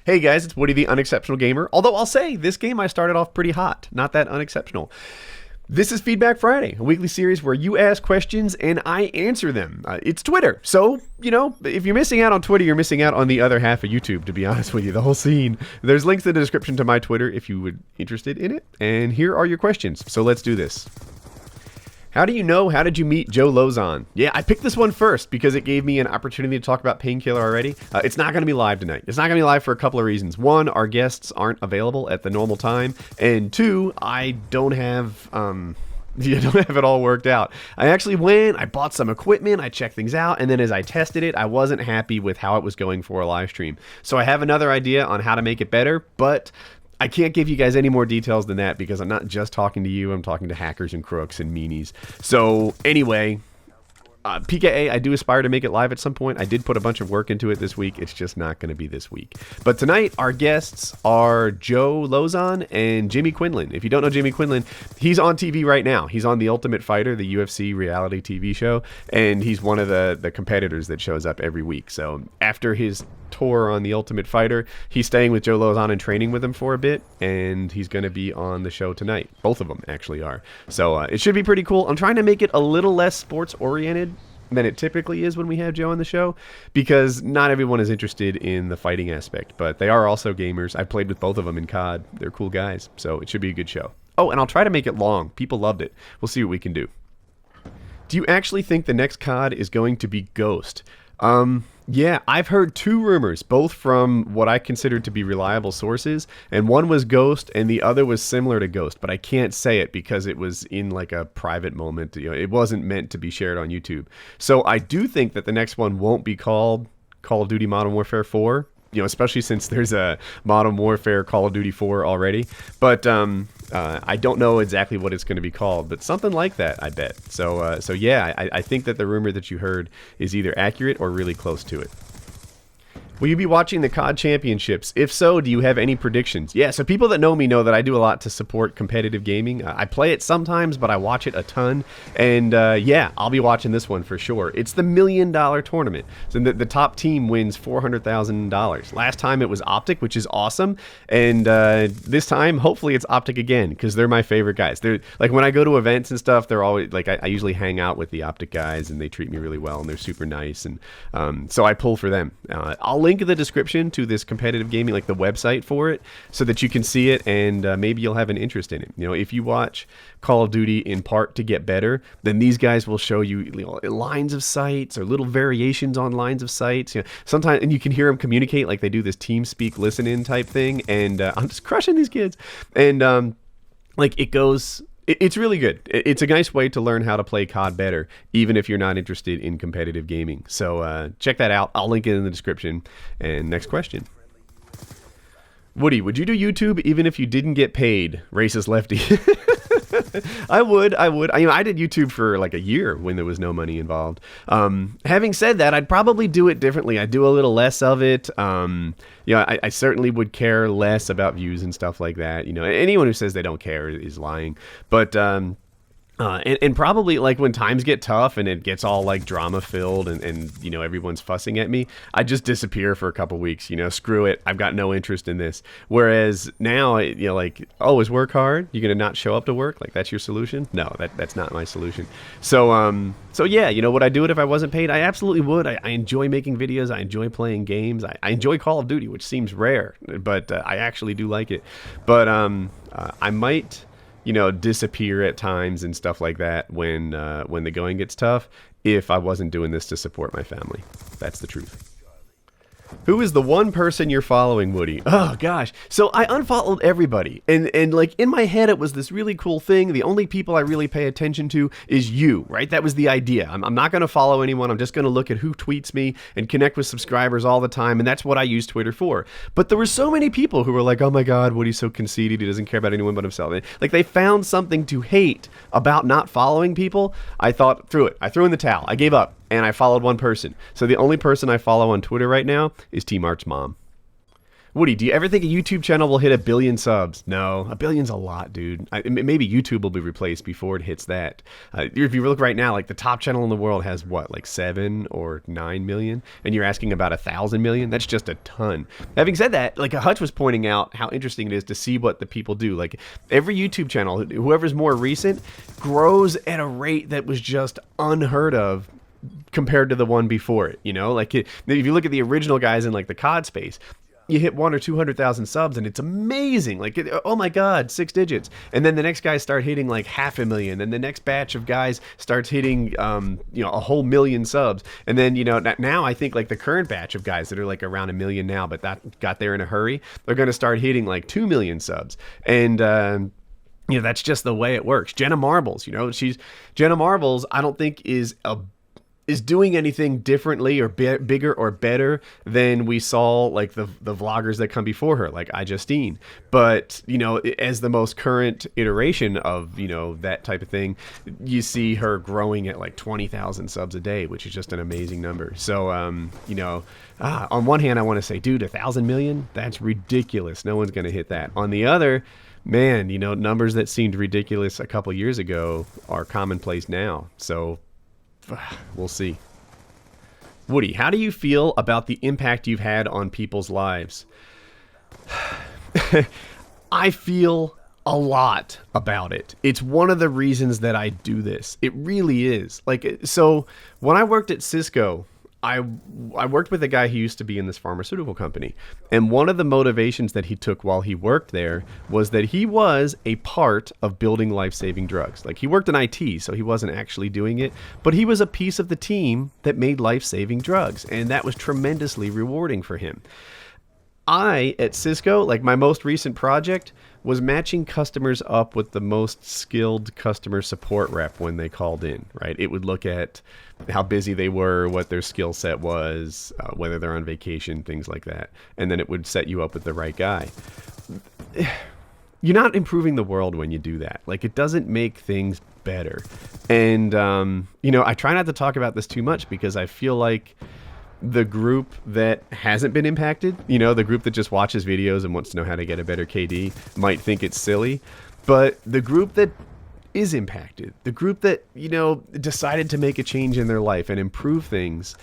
Hey guys, it's Woody the Unexceptional Gamer. Although I'll say, this game I started off pretty hot. Not that unexceptional. This is Feedback Friday, a weekly series where you ask questions and I answer them. It's Twitter, so, if you're missing out on Twitter, you're missing out on the other half of YouTube, to be honest with you, the whole scene. There's links in the description to my Twitter if you would be interested in it. And here are your questions, so let's do this. How do you know? How did you meet Joe Lozon? Yeah, I picked this one first because it gave me an opportunity to talk about Painkiller already. It's not going to be live tonight. It's not going to be live for a couple of reasons. One, our guests aren't available at the normal time. And two, I don't have... don't have it all worked out. I actually went, I bought some equipment, I checked things out, and then as I tested it, I wasn't happy with how it was going for a live stream. So I have another idea on how to make it better, but I can't give you guys any more details than that because I'm not just talking to you, I'm talking to hackers and crooks and meanies. So anyway, PKA, I do aspire to make it live at some point. I did put a bunch of work into it this week. It's just not going to be this week. But tonight, our guests are Joe Lozon and Jimmy Quinlan. If you don't know Jimmy Quinlan, he's on TV right now. He's on The Ultimate Fighter, the UFC reality TV show, and he's one of the competitors that shows up every week. So after his tour on The Ultimate Fighter, he's staying with Joe Lozon and training with him for a bit, and he's going to be on the show tonight. Both of them actually are. So it should be pretty cool. I'm trying to make it a little less sports-oriented than it typically is when we have Joe on the show, because not everyone is interested in the fighting aspect, but they are also gamers. I played with both of them in COD. They're cool guys, so it should be a good show. Oh, and I'll try to make it long. People loved it. We'll see what we can do. Do you actually think the next COD is going to be Ghost? Yeah, I've heard two rumors, both from what I consider to be reliable sources, and one was Ghost and the other was similar to Ghost, but I can't say it because it was in like a private moment. It wasn't meant to be shared on YouTube. So I do think that the next one won't be called Call of Duty Modern Warfare 4, especially since there's a Modern Warfare Call of Duty 4 already. But I don't know exactly what it's going to be called, but something like that, I bet. So yeah, I think that the rumor that you heard is either accurate or really close to it. Will you be watching the COD Championships? If so, do you have any predictions? Yeah, so people that know me know that I do a lot to support competitive gaming. I play it sometimes, but I watch it a ton. And yeah, I'll be watching this one for sure. It's the $1 million tournament. So the top team wins $400,000. Last time it was Optic, which is awesome. And this time, hopefully it's Optic again, because they're my favorite guys. They're like, when I go to events and stuff, they're always like, I usually hang out with the Optic guys, and they treat me really well, and they're super nice. And so I pull for them. I'll link in the description to this competitive gaming, like the website for it, so that you can see it, and maybe you'll have an interest in it. If you watch Call of Duty in part to get better, then these guys will show you, lines of sights or little variations on lines of sights. Sometimes, and you can hear them communicate like they do this team speak, listen in type thing. And I'm just crushing these kids. And like it goes. It's really good. It's a nice way to learn how to play COD better, even if you're not interested in competitive gaming. So check that out. I'll link it in the description. And next question. Woody, would you do YouTube even if you didn't get paid? Racist lefty. I would. I did YouTube for like a year when there was no money involved. Having said that, I'd probably do it differently. I'd do a little less of it. I certainly would care less about views and stuff like that. Anyone who says they don't care is lying. But and probably like when times get tough and it gets all like drama filled and everyone's fussing at me, I just disappear for a couple weeks. Screw it, I've got no interest in this. Whereas now, like, oh, is work hard? You're gonna not show up to work? Like, that's your solution? No, that's not my solution. So yeah, would I do it if I wasn't paid? I absolutely would. I enjoy making videos. I enjoy playing games. I enjoy Call of Duty, which seems rare, but I actually do like it. But I might disappear at times and stuff like that when the going gets tough, if I wasn't doing this to support my family. That's the truth. Who is the one person you're following, Woody? Oh, gosh. So I unfollowed everybody. And like, in my head, it was this really cool thing. The only people I really pay attention to is you, right? That was the idea. I'm not going to follow anyone. I'm just going to look at who tweets me and connect with subscribers all the time. And that's what I use Twitter for. But there were so many people who were like, oh my God, Woody's so conceited. He doesn't care about anyone but himself. Like, they found something to hate about not following people. I thought, I threw in the towel. I gave up. And I followed one person. So the only person I follow on Twitter right now is T-Mart's mom. Woody, do you ever think a YouTube channel will hit 1 billion subs? No, 1 billion's a lot, dude. Maybe YouTube will be replaced before it hits that. If you look right now, like the top channel in the world has what, like 7 or 9 million, and you're asking about 1,000 million? That's just a ton. Having said that, like Hutch was pointing out how interesting it is to see what the people do. Like every YouTube channel, whoever's more recent, grows at a rate that was just unheard of compared to the one before it. You know, like if you look at the original guys in like the COD space, you hit 100 or 200,000 subs and it's amazing. Like, oh my God, 6 digits. And then the next guys start hitting like 500,000. And the next batch of guys starts hitting, you know, a whole million subs. And then, you know, now I think like the current batch of guys that are like around 1 million now, but that got there in a hurry, they're going to start hitting like 2 million subs. And, you know, that's just the way it works. Jenna Marbles, you know, Jenna Marbles, I don't think is doing anything differently or bigger or better than we saw like the vloggers that come before her, like iJustine. But, you know, as the most current iteration of, you know, that type of thing, you see her growing at like 20,000 subs a day, which is just an amazing number. So, you know, on one hand, I want to say, dude, 1,000 million, that's ridiculous. No one's going to hit that. On the other, man, you know, numbers that seemed ridiculous a couple years ago are commonplace now. So we'll see. Woody, how do you feel about the impact you've had on people's lives? I feel a lot about it. It's one of the reasons that I do this. It really is. Like, so when I worked at Cisco, I worked with a guy who used to be in this pharmaceutical company. And one of the motivations that he took while he worked there was that he was a part of building life-saving drugs. Like, he worked in IT, so he wasn't actually doing it, but he was a piece of the team that made life-saving drugs. And that was tremendously rewarding for him. At Cisco, like my most recent project, was matching customers up with the most skilled customer support rep when they called in, right? It would look at how busy they were, what their skill set was, whether they're on vacation, things like that. And then it would set you up with the right guy. You're not improving the world when you do that. Like, it doesn't make things better. And, you know, I try not to talk about this too much because I feel like the group that hasn't been impacted, you know, the group that just watches videos and wants to know how to get a better KD might think it's silly. But the group that is impacted, the group that, you know, decided to make a change in their life and improve things,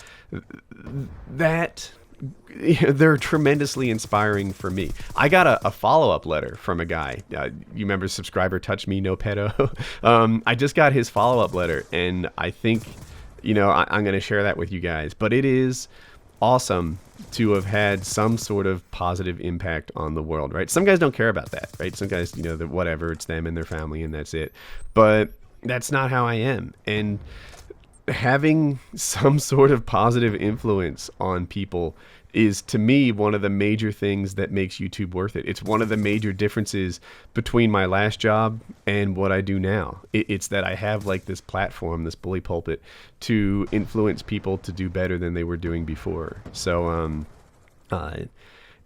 that they're tremendously inspiring for me. I got a follow-up letter from a guy. You remember subscriber Touch Me No Pedo? I just got his follow-up letter, and I think, you know, I'm going to share that with you guys. But it is awesome to have had some sort of positive impact on the world, right? Some guys don't care about that, right? Some guys, you know, whatever, it's them and their family and that's it. But that's not how I am. And having some sort of positive influence on people is, to me, one of the major things that makes YouTube worth it. It's one of the major differences between my last job and what I do now. It's that I have like this platform, this bully pulpit, to influence people to do better than they were doing before. So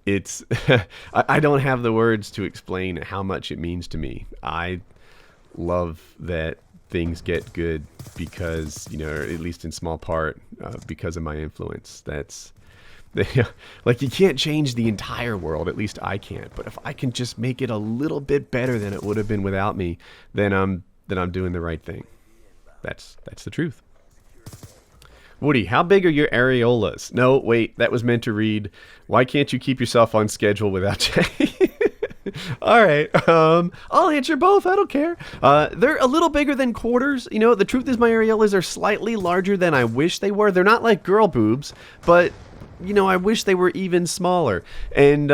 it's I don't have the words to explain how much it means to me. I love that things get good because, you know, or at least in small part, because of my influence. That's like, you can't change the entire world, at least I can't. But if I can just make it a little bit better than it would have been without me, then I'm doing the right thing. That's the truth. Woody, how big are your areolas? No, wait, that was meant to read, why can't you keep yourself on schedule without checking? All right, I'll answer both. I don't care. They're a little bigger than quarters. You know, the truth is my areolas are slightly larger than I wish they were. They're not like girl boobs, but, you know, I wish they were even smaller. And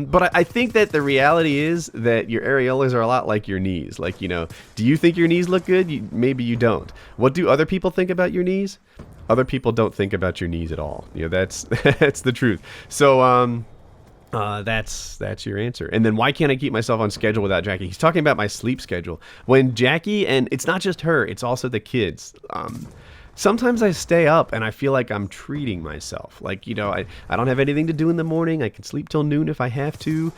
but I think that the reality is that your areolas are a lot like your knees. Like, you know, do you think your knees look good? Maybe you don't. What do other people think about your knees? Other people don't think about your knees at all. You know, that's the truth. So that's your answer. And then why can't I keep myself on schedule without Jackie? He's talking about my sleep schedule. When Jackie, and it's not just her, it's also the kids. Sometimes I stay up and I feel like I'm treating myself. Like, you know, I don't have anything to do in the morning. I can sleep till noon if I have to.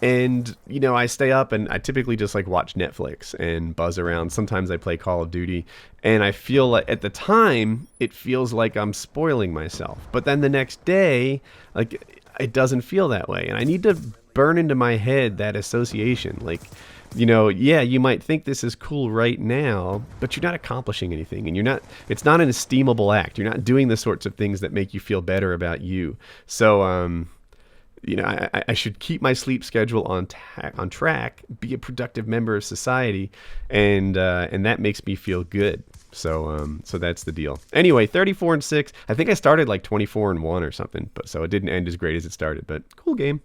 And, you know, I stay up and I typically just like watch Netflix and buzz around. Sometimes I play Call of Duty, and I feel like at the time it feels like I'm spoiling myself. But then the next day, like, it doesn't feel that way. And I need to burn into my head that association. Like, you know, yeah, you might think this is cool right now, but you're not accomplishing anything, and it's not an esteemable act. You're not doing the sorts of things that make you feel better about you. So, you know, I should keep my sleep schedule on track, be a productive member of society, and that makes me feel good. So that's the deal. Anyway, 34-6. I think I started like 24-1 or something, but so it didn't end as great as it started. But cool game.